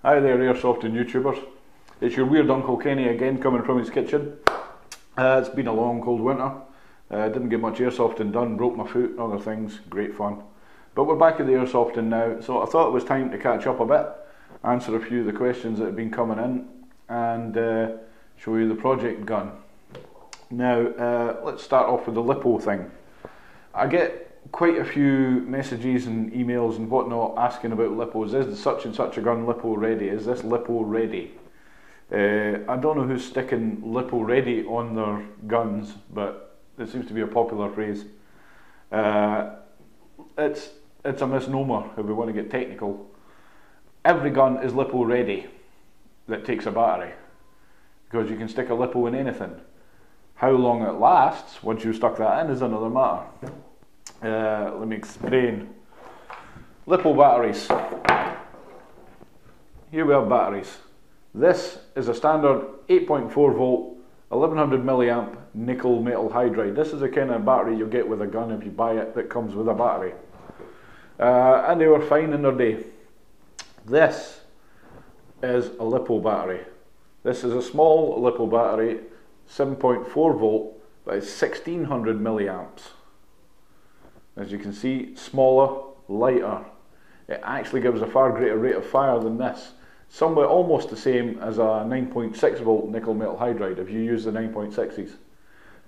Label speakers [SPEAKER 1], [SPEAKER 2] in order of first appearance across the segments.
[SPEAKER 1] Hi there, Airsoft and YouTubers. It's your weird Uncle Kenny again, coming from his kitchen. It's been a long cold winter. Didn't get much airsofting done, broke my foot and other things, great fun. But we're back at the airsofting now, so I thought it was time to catch up a bit, answer a few of the questions that have been coming in, and show you the project gun. Now, let's start off with the Lipo thing. I get quite a few messages and emails and whatnot asking about Lipos. Is such and such a gun Lipo ready? Is this Lipo ready? I don't know who's sticking Lipo ready on their guns, but it seems to be a popular phrase. It's a misnomer if we want to get technical. Every gun is Lipo ready that takes a battery, because you can stick a Lipo in anything. How long it lasts once you've stuck that in is another matter. Let me explain. Lipo batteries. Here we have batteries. This is a standard 8.4 volt, 1100 milliamp nickel metal hydride. This is the kind of battery you'll get with a gun if you buy it that comes with a battery. And they were fine in their day. This is a Lipo battery. This is a small Lipo battery, 7.4 volt, but it's 1600 milliamps. As you can see, smaller, lighter. It actually gives a far greater rate of fire than this. Somewhere almost the same as a 9.6 volt nickel metal hydride if you use the 9.6s.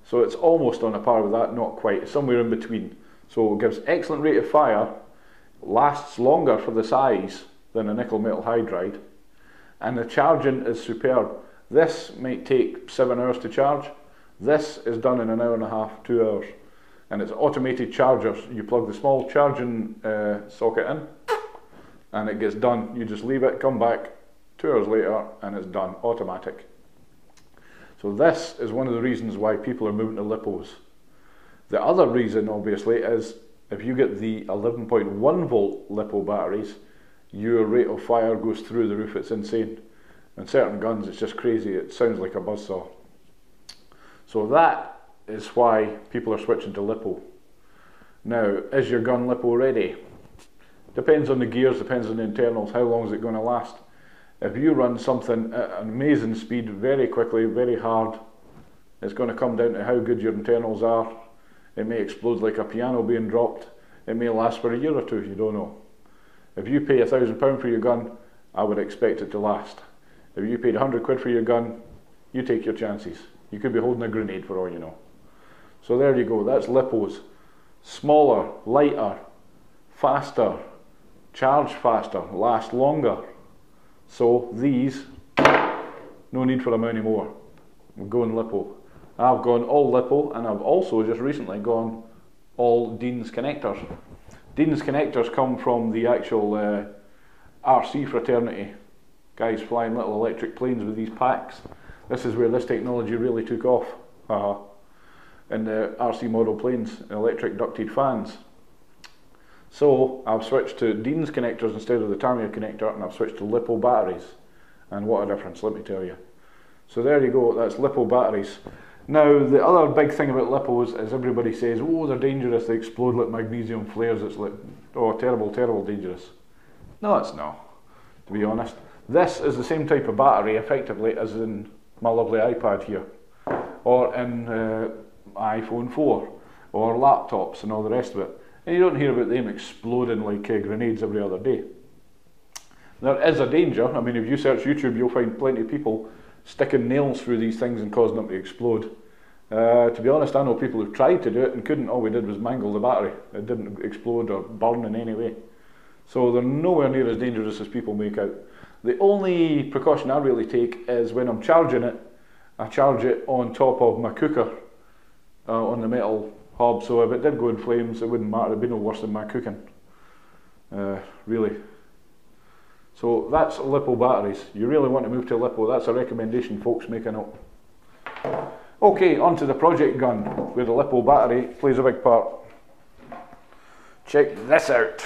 [SPEAKER 1] So it's almost on a par with that, not quite, it's somewhere in between. So it gives excellent rate of fire, lasts longer for the size than a nickel metal hydride, and the charging is superb. This might take 7 hours to charge. This is done in an hour and a half, 2 hours. And it's automated chargers. You plug the small charging socket in and it gets done. You just leave it, come back 2 hours later and it's done, automatic. So this is one of the reasons why people are moving to Lipos. The other reason obviously is if you get the 11.1 volt Lipo batteries, your rate of fire goes through the roof. It's insane. And certain guns it's just crazy, it sounds like a buzzsaw. So that is why people are switching to Lipo. Now, is your gun Lipo ready? Depends on the gears, depends on the internals, how long is it going to last. If you run something at an amazing speed, very quickly, very hard, it's going to come down to how good your internals are. It may explode like a piano being dropped. It may last for a year or two, you don't know. If you pay £1,000 for your gun, I would expect it to last. If you paid 100 quid for your gun, you take your chances. You could be holding a grenade for all you know. So there you go, that's Lipos. Smaller, lighter, faster, charge faster, last longer. So these, no need for them anymore. I'm going Lipo. I've gone all Lipo, and I've also just recently gone all Dean's connectors. Dean's connectors come from the actual RC fraternity. Guys flying little electric planes with these packs. This is where this technology really took off. In the RC model planes, electric ducted fans. So I've switched to Dean's connectors instead of the Tamiya connector, and I've switched to Lipo batteries. And what a difference, let me tell you. So there you go, that's Lipo batteries. Now the other big thing about Lipos is everybody says, oh, they're dangerous, they explode like magnesium flares, it's like, oh, terrible, terrible dangerous. No, it's not, to be honest. This is the same type of battery effectively as in my lovely iPad here, or in iPhone 4, or laptops and all the rest of it. And you don't hear about them exploding like grenades every other day. There is a danger. I mean, if you search YouTube, you'll find plenty of people sticking nails through these things and causing them to explode. To be honest, I know people who've tried to do it and couldn't. All we did was mangle the battery. It didn't explode or burn in any way. So they're nowhere near as dangerous as people make out. The only precaution I really take is when I'm charging it, I charge it on top of my cooker on the metal hob, so if it did go in flames it wouldn't matter, it'd be no worse than my cooking, really. So that's Lipo batteries. You really want to move to Lipo, that's a recommendation folks, make a note. Okay, on to the project gun, where the Lipo battery plays a big part. Check this out.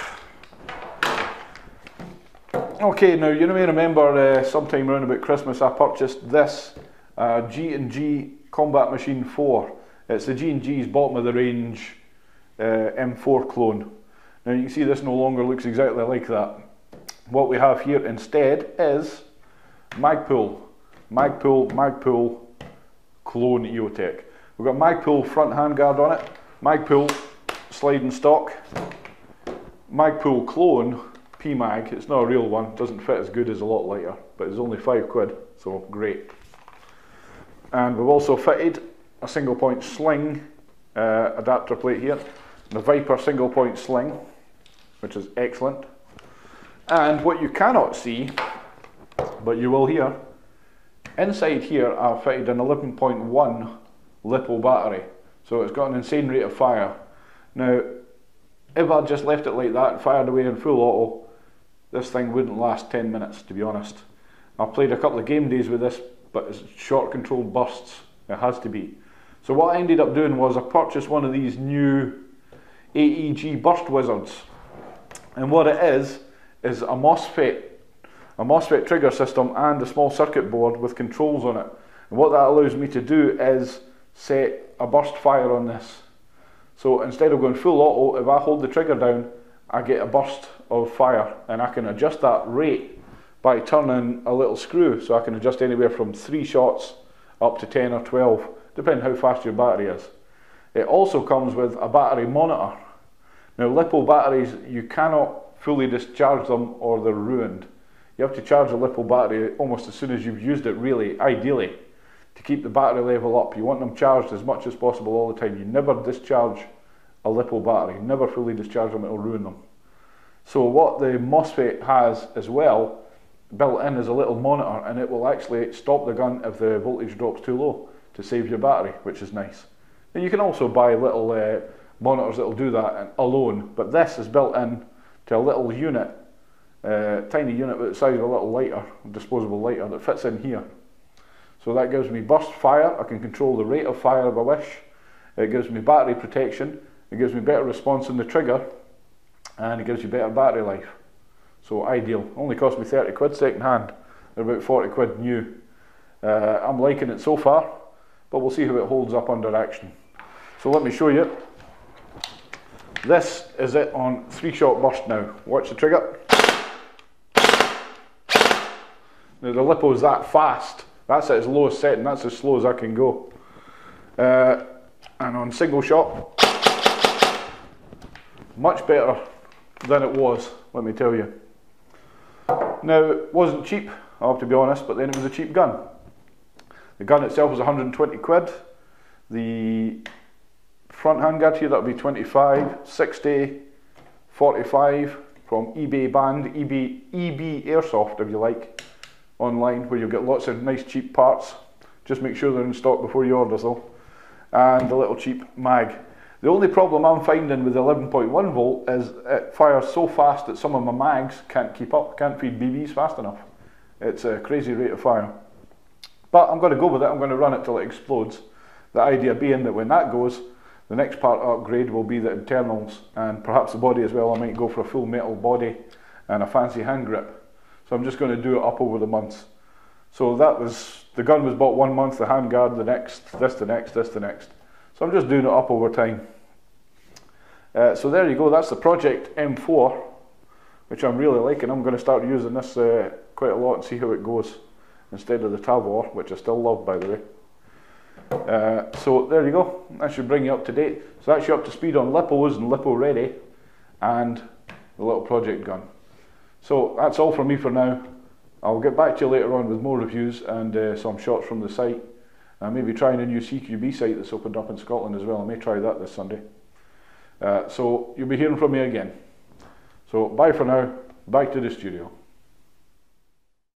[SPEAKER 1] Okay, now you may remember sometime around about Christmas I purchased this G&G Combat Machine 4. It's the G&G's bottom of the range M4 clone. Now you can see this no longer looks exactly like that. what we have here instead is Magpul, clone EOTech. We've got Magpul front handguard on it, Magpul sliding stock, Magpul clone PMag. It's not a real one, doesn't fit as good, as a lot lighter, but it's only £5, so great. And we've also fitted a single point sling adapter plate here, and a Viper single point sling, which is excellent. And what you cannot see, but you will hear, inside here I've fitted an 11.1 Lipo battery, so it's got an insane rate of fire. Now, if I just left it like that and fired away in full auto, this thing wouldn't last 10 minutes, to be honest. I've played a couple of game days with this, but it's short controlled bursts, it has to be. So what I ended up doing was I purchased one of these new AEG Burst Wizards, and what it is a MOSFET trigger system and a small circuit board with controls on it. And what that allows me to do is set a burst fire on this. So instead of going full auto, if I hold the trigger down, I get a burst of fire, and I can adjust that rate by turning a little screw, so I can adjust anywhere from 3 shots up to 10 or 12, depending how fast your battery is. It also comes with a battery monitor. Now, Lipo batteries, you cannot fully discharge them or they're ruined. You have to charge a Lipo battery almost as soon as you've used it, really, ideally, to keep the battery level up. You want them charged as much as possible all the time. You never discharge a Lipo battery, never fully discharge them, it'll ruin them. So what the MOSFET has as well, built in, is a little monitor, and it will actually stop the gun if the voltage drops too low to save your battery, which is nice. Now, you can also buy little monitors that will do that alone, but this is built in to a little unit, tiny unit with the size of a little lighter, disposable lighter, that fits in here. So that gives me burst fire. I can control the rate of fire if I wish. It gives me battery protection. It gives me better response on the trigger, and it gives you better battery life. So ideal. Only cost me £30 second hand. They're about £40 new. I'm liking it so far, but we'll see how it holds up under action. So let me show you. This is it on 3-shot burst now. Watch the trigger. Now, the Lipo is that fast. That's at its lowest setting. That's as slow as I can go. And on single shot, much better than it was, let me tell you. Now, it wasn't cheap, I have to be honest, but then it was a cheap gun. The gun itself was £120. The front handguard here, that would be 25, 60, 45 from eBay band, EB Airsoft if you like, online, where you'll get lots of nice cheap parts. Just make sure they're in stock before you order though. And a little cheap mag. The only problem I'm finding with the 11.1 volt is it fires so fast that some of my mags can't keep up, can't feed BBs fast enough. It's a crazy rate of fire. But I'm going to go with it, I'm going to run it till it explodes. The idea being that when that goes, the next part of upgrade will be the internals and perhaps the body as well. I might go for a full metal body and a fancy hand grip. So I'm just going to do it up over the months. So that was, the gun was bought 1 month, the handguard the next, this the next, this the next. So I'm just doing it up over time. So there you go, that's the Project M4, which I'm really liking. I'm going to start using this quite a lot and see how it goes, instead of the Tavor, which I still love, by the way. So there you go, that should bring you up to date. So that's you up to speed on Lipos and Lipo Ready, and the little project gun. So that's all from me for now. I'll get back to you later on with more reviews and some shots from the site. I'm maybe trying a new CQB site that's opened up in Scotland as well. I may try that this Sunday. So you'll be hearing from me again. So bye for now, back to the studio.